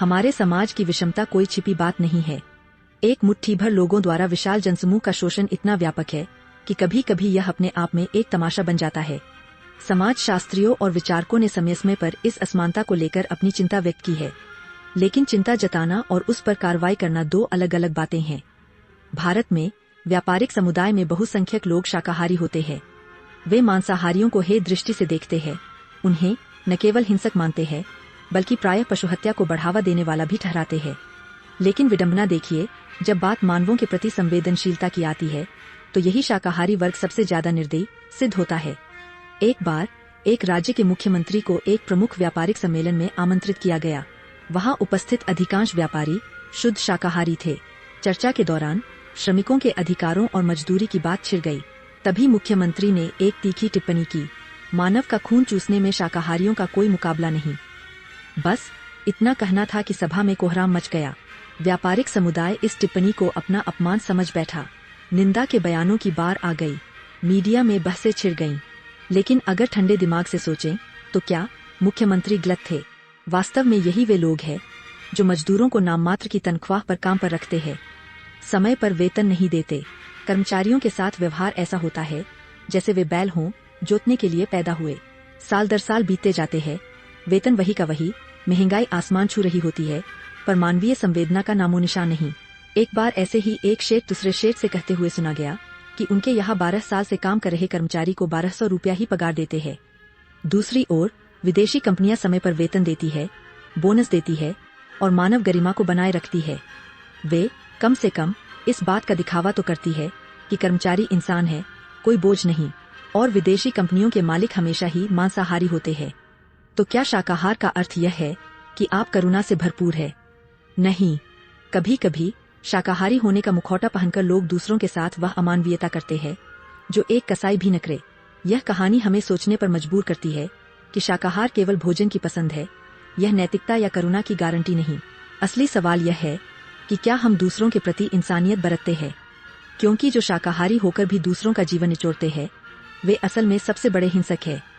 हमारे समाज की विषमता कोई छिपी बात नहीं है। एक मुट्ठी भर लोगों द्वारा विशाल जनसमूह का शोषण इतना व्यापक है कि कभी कभी यह अपने आप में एक तमाशा बन जाता है। समाज शास्त्रियों और विचारकों ने समय समय पर इस असमानता को लेकर अपनी चिंता व्यक्त की है, लेकिन चिंता जताना और उस पर कार्रवाई करना दो अलग अलग बातें हैं। भारत में व्यापारिक समुदाय में बहुसंख्यक लोग शाकाहारी होते हैं। वे मांसाहारियों को हे दृष्टि से देखते हैं, उन्हें न केवल हिंसक मानते हैं बल्कि प्रायः पशुहत्या को बढ़ावा देने वाला भी ठहराते हैं। लेकिन विडंबना देखिए, जब बात मानवों के प्रति संवेदनशीलता की आती है तो यही शाकाहारी वर्ग सबसे ज्यादा निर्दयी सिद्ध होता है। एक बार एक राज्य के मुख्यमंत्री को एक प्रमुख व्यापारिक सम्मेलन में आमंत्रित किया गया। वहां उपस्थित अधिकांश व्यापारी शुद्ध शाकाहारी थे। चर्चा के दौरान श्रमिकों के अधिकारों और मजदूरी की बात छिड़ गई। तभी मुख्यमंत्री ने एक तीखी टिप्पणी की, मानव का खून चूसने में शाकाहारियों का कोई मुकाबला नहीं। बस इतना कहना था कि सभा में कोहराम मच गया। व्यापारिक समुदाय इस टिप्पणी को अपना अपमान समझ बैठा। निंदा के बयानों की बार आ गई, मीडिया में बहसें छिड़ गईं। लेकिन अगर ठंडे दिमाग से सोचें तो क्या मुख्यमंत्री गलत थे? वास्तव में यही वे लोग हैं जो मजदूरों को नाममात्र की तनख्वाह पर काम पर रखते हैं, समय पर वेतन नहीं देते। कर्मचारियों के साथ व्यवहार ऐसा होता है जैसे वे बैल हों जोतने के लिए पैदा हुए। साल दर साल बीतते जाते हैं, वेतन वही का वही, महंगाई आसमान छू रही होती है, पर मानवीय संवेदना का नामो निशान नहीं। एक बार ऐसे ही एक शेठ दूसरे शेठ से कहते हुए सुना गया कि उनके यहाँ 12 साल से काम कर रहे कर्मचारी को 1200 रुपया ही पगार देते हैं। दूसरी ओर विदेशी कंपनियां समय पर वेतन देती है, बोनस देती है और मानव गरिमा को बनाए रखती है। वे कम से कम इस बात का दिखावा तो करती है कि कर्मचारी इंसान है, कोई बोझ नहीं। और विदेशी कंपनियों के मालिक हमेशा ही मांसाहारी होते हैं। तो क्या शाकाहार का अर्थ यह है कि आप करुणा से भरपूर है? नहीं। कभी कभी शाकाहारी होने का मुखौटा पहनकर लोग दूसरों के साथ वह अमानवीयता करते हैं जो एक कसाई भी न करे। यह कहानी हमें सोचने पर मजबूर करती है कि शाकाहार केवल भोजन की पसंद है, यह नैतिकता या करुणा की गारंटी नहीं। असली सवाल यह है कि क्या हम दूसरों के प्रति इंसानियत बरतते हैं? क्योंकि जो शाकाहारी होकर भी दूसरों का जीवन निचोड़ते हैं वे असल में सबसे बड़े हिंसक है।